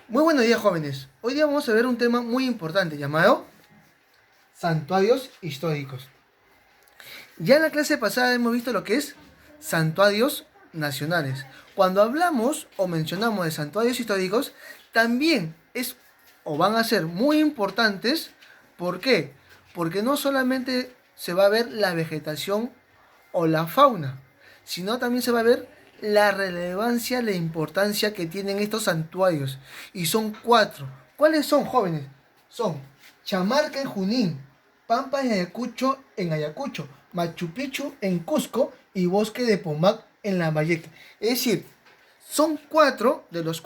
Muy buenos días, jóvenes. Hoy día vamos a ver un tema muy importante llamado santuarios históricos. Ya en la clase pasada hemos visto lo que es santuarios nacionales. Cuando hablamos o mencionamos de santuarios históricos, también es o van a ser muy importantes. ¿Por qué? Porque no solamente se va a ver la vegetación o la fauna, sino también se va a ver la relevancia, la importancia que tienen estos santuarios. Y son cuatro. ¿Cuáles son, jóvenes? Son Chamarca en Junín, Pampa en Ayacucho, Machu Picchu en Cusco y Bosque de Pomac en Lambayeque. Es decir, son cuatro, de los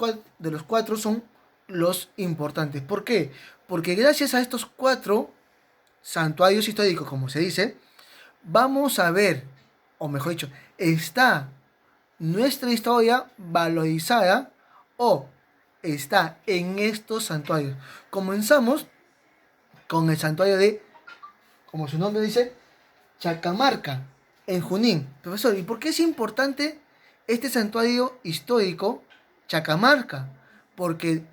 cuatro son los importantes. ¿Por qué? Porque gracias a estos cuatro santuarios históricos, como se dice, vamos a ver, o mejor dicho, está nuestra historia valorizada o está en estos santuarios. Comenzamos con el santuario de, como su nombre dice, Chacamarca, en Junín. Profesor, ¿y por qué es importante este santuario histórico, Chacamarca? Porque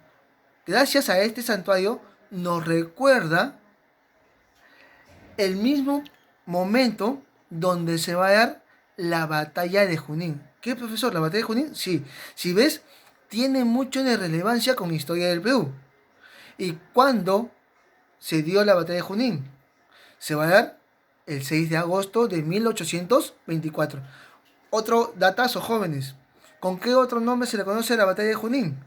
gracias a este santuario nos recuerda el mismo momento donde se va a dar la batalla de Junín. ¿Qué, profesor? ¿La batalla de Junín? Sí. Si ves, tiene mucho de relevancia con la historia del Perú. ¿Y cuándo se dio la batalla de Junín? Se va a dar el 6 de agosto de 1824. Otro datazo, jóvenes. ¿Con qué otro nombre se le conoce a la batalla de Junín?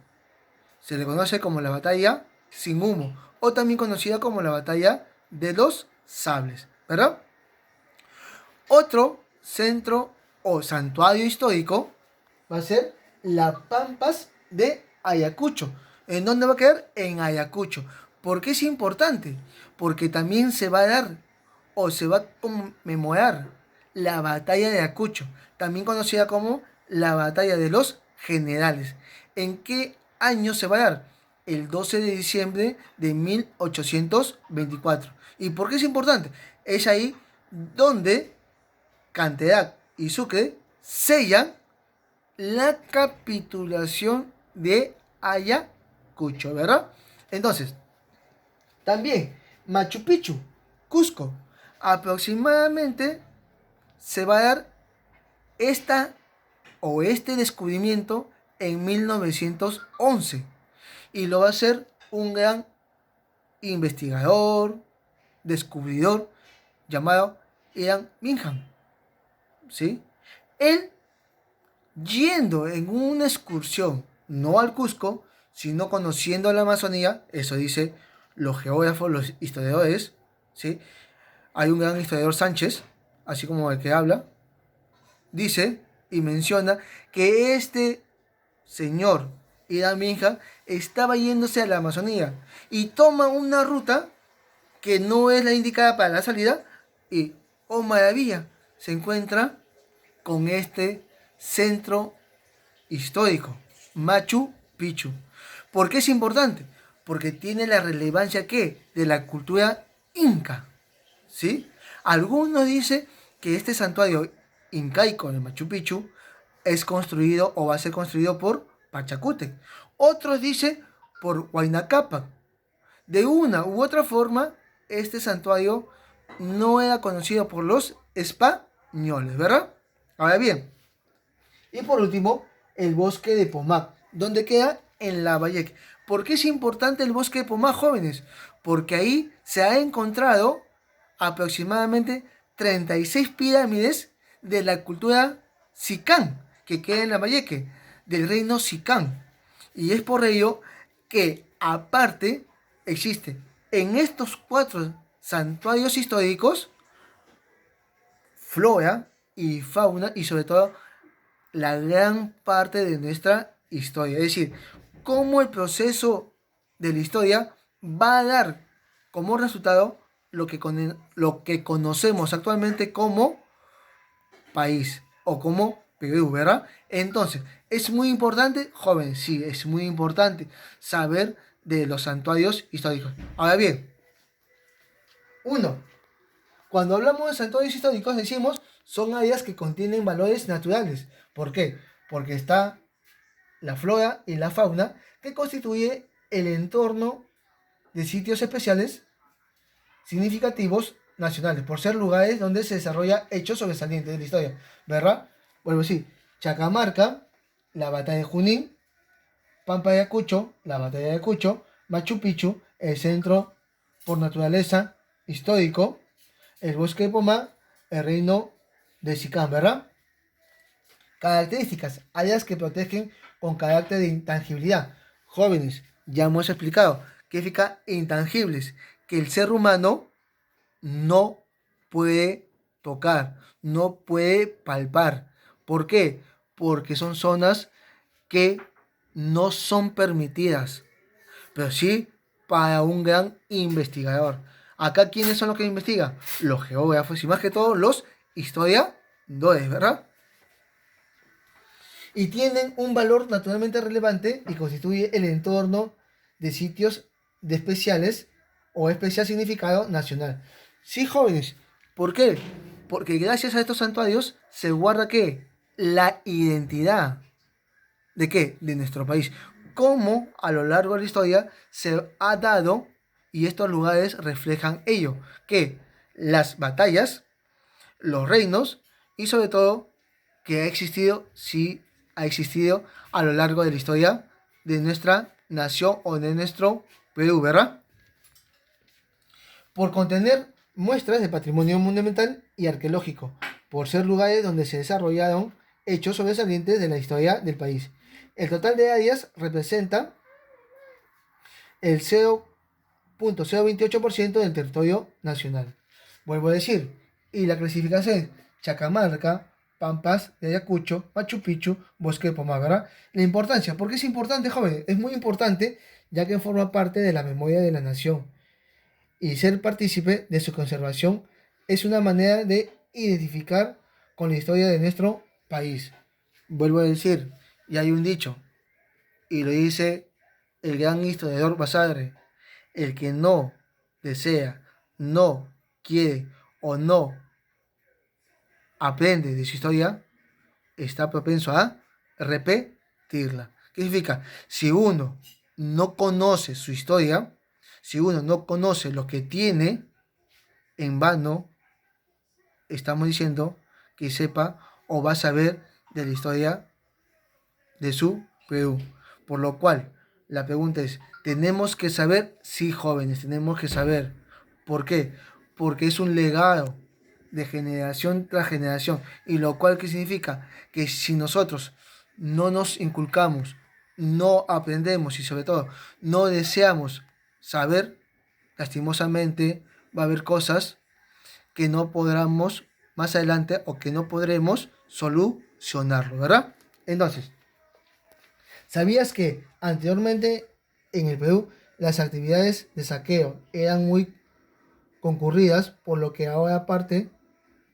Se le conoce como la batalla sin humo, o también conocida como la batalla de los sables, ¿verdad? Otro centro o santuario histórico va a ser las Pampas de Ayacucho. ¿En dónde va a quedar? En Ayacucho. ¿Por qué es importante? Porque también se va a dar o se va a conmemorar la batalla de Ayacucho, también conocida como la batalla de los generales. ¿En qué año se va a dar? El 12 de diciembre de 1824. ¿Y por qué es importante? Es ahí donde Canterac y Sucre sellan la capitulación de Ayacucho, ¿verdad? Entonces, también Machu Picchu, Cusco, aproximadamente se va a dar esta o este descubrimiento en 1911 y lo va a hacer un gran investigador, descubridor llamado Ian Minham, ¿sí? Él yendo en una excursión, no al Cusco, sino conociendo la Amazonía, eso dice los geógrafos, los historiadores, ¿sí? Hay un gran historiador Sánchez, así como el que habla, dice y menciona que este señor Ida Minja estaba yéndose a la Amazonía y toma una ruta que no es la indicada para la salida y, oh maravilla, se encuentra con este centro histórico, Machu Picchu. ¿Por qué es importante? Porque tiene la relevancia que de la cultura inca, ¿sí? Algunos dicen que este santuario incaico de Machu Picchu es construido o va a ser construido por Pachacútec. Otros dicen por Huayna Cápac. De una u otra forma, este santuario no era conocido por los españoles, ¿verdad? Ahora bien, y por último, el bosque de Pomac, donde queda en Lambayeque. ¿Por qué es importante el bosque de Pomac, jóvenes? Porque ahí se ha encontrado aproximadamente 36 pirámides de la cultura Sicán, que queda en Lambayeque, del reino Sicán. Y es por ello que, aparte, existe en estos cuatro santuarios históricos flora y fauna y sobre todo la gran parte de nuestra historia. Es decir, cómo el proceso de la historia va a dar como resultado lo que conocemos actualmente como país o como Perú, ¿verdad? Entonces, es muy importante, jóvenes, sí, es muy importante saber de los santuarios históricos. Ahora bien, uno, cuando hablamos de santuarios históricos decimos son áreas que contienen valores naturales. ¿Por qué? Porque está la flora y la fauna que constituye el entorno de sitios especiales significativos nacionales, por ser lugares donde se desarrolla hechos sobresalientes de la historia, ¿verdad? Vuelvo a decir, Chacamarca, la batalla de Junín, Pampa de Ayacucho, la batalla de Ayacucho, Machu Picchu, el centro por naturaleza histórico, el bosque de Pomá, el reino de Sicán, ¿verdad? Características, áreas que protegen con carácter de intangibilidad. Jóvenes, ya hemos explicado, ¿qué significa intangibles? Que el ser humano no puede tocar, no puede palpar. ¿Por qué? Porque son zonas que no son permitidas, pero sí para un gran investigador. Acá, ¿quiénes son los que investigan? Los geógrafos y más que todo los historiadores, ¿verdad? Y tienen un valor naturalmente relevante y constituye el entorno de sitios de especiales o especial significado nacional. Sí, jóvenes, ¿por qué? Porque gracias a estos santuarios se guarda ¿qué? La identidad. ¿De qué? De nuestro país. Cómo a lo largo de la historia se ha dado y estos lugares reflejan ello. Que las batallas, los reinos y sobre todo que ha existido, sí ha existido a lo largo de la historia de nuestra nación o de nuestro Perú, ¿verdad? Por contener muestras de patrimonio monumental y arqueológico, por ser lugares donde se desarrollaron hechos sobresalientes de la historia del país. El total de áreas representa el 0.028% del territorio nacional. Vuelvo a decir, y la clasificación es Chacamarca, Pampas de Ayacucho, Machu Picchu, Bosque de Pomá. La importancia, ¿por qué es importante, joven? Es muy importante ya que forma parte de la memoria de la nación y ser partícipe de su conservación es una manera de identificar con la historia de nuestro país. Vuelvo a decir, y hay un dicho, y lo dice el gran historiador Basadre, el que no desea, no quiere o no aprende de su historia, está propenso a repetirla. ¿Qué significa? Si uno no conoce su historia, si uno no conoce lo que tiene, en vano estamos diciendo que sepa o va a saber de la historia de su Perú. Por lo cual, la pregunta es, ¿tenemos que saber? Sí, jóvenes, tenemos que saber. ¿Por qué? Porque es un legado de generación tras generación. Y lo cual, ¿qué significa? Que si nosotros no nos inculcamos, no aprendemos y sobre todo no deseamos saber, lastimosamente va a haber cosas que no podremos más adelante o que no podremos solucionarlo, ¿verdad? Entonces, ¿sabías que anteriormente en el Perú las actividades de saqueo eran muy concurridas,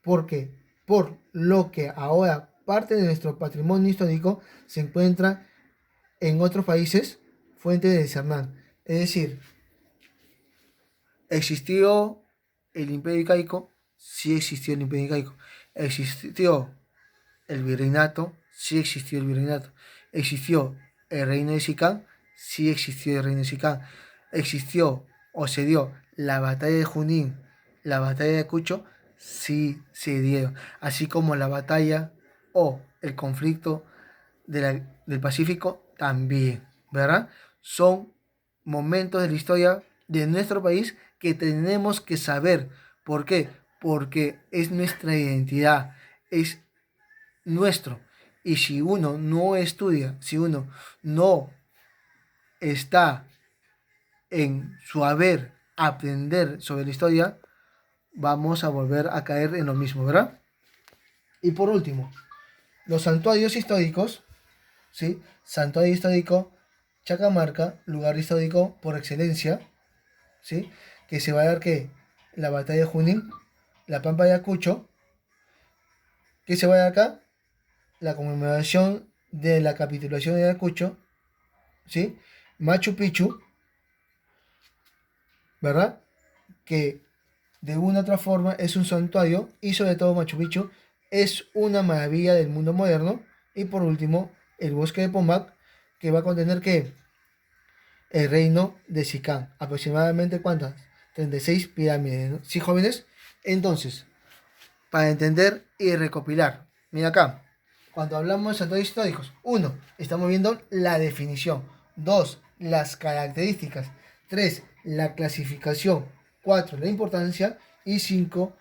porque por lo que ahora parte de nuestro patrimonio histórico se encuentra en otros países, fuente de Cernán? Es decir, ¿existió el Imperio Incaico? Sí existió el Imperio Incaico. ¿Existió el virreinato? Sí existió el virreinato. ¿Existió el reino de Sicán? Sí existió el reino de Sicán. ¿Existió o se dio la batalla de Junín, la batalla de Ayacucho? Sí se dieron. Así como la batalla o el conflicto del Pacífico también, ¿verdad? Son momentos de la historia de nuestro país que tenemos que saber. ¿Por qué? Porque es nuestra identidad, es nuestro. Y si uno no estudia, si uno no está en su haber aprender sobre la historia, vamos a volver a caer en lo mismo, ¿verdad? Y por último, los santuarios históricos, ¿sí? Santuario histórico Chacamarca, lugar histórico por excelencia, ¿sí? Que se va a dar que la batalla de Junín, la Pampa de Ayacucho, que se va a dar acá, la conmemoración de la capitulación de Ayacucho, ¿sí? Machu Picchu, ¿verdad? Que de una u otra forma es un santuario y sobre todo Machu Picchu es una maravilla del mundo moderno. Y por último, el bosque de Pomac, que va a contener que el reino de Sicán. Aproximadamente ¿cuántas? 36 pirámides, ¿no? ¿Sí, jóvenes? Entonces, para entender y recopilar, mira acá, cuando hablamos de santuarios históricos, uno, estamos viendo la definición. Dos, las características. Tres, la clasificación. Cuatro, la importancia. Y cinco,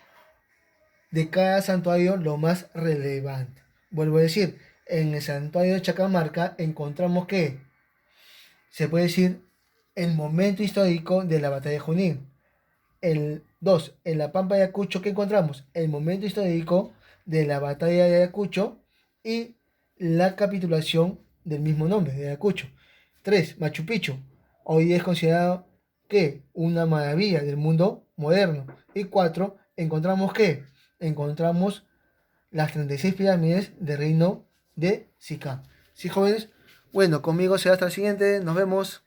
de cada santuario lo más relevante. Vuelvo a decir, en el santuario de Chacamarca encontramos que se puede decir el momento histórico de la batalla de Junín. El 2 en la Pampa de Ayacucho, ¿qué encontramos? El momento histórico de la batalla de Ayacucho y la capitulación del mismo nombre, de Ayacucho. 3 Machu Picchu. Hoy día es considerado que una maravilla del mundo moderno. Y 4 encontramos que encontramos las 36 pirámides del reino de Sicá. ¿Sí, jóvenes? Bueno, conmigo será hasta el siguiente. Nos vemos.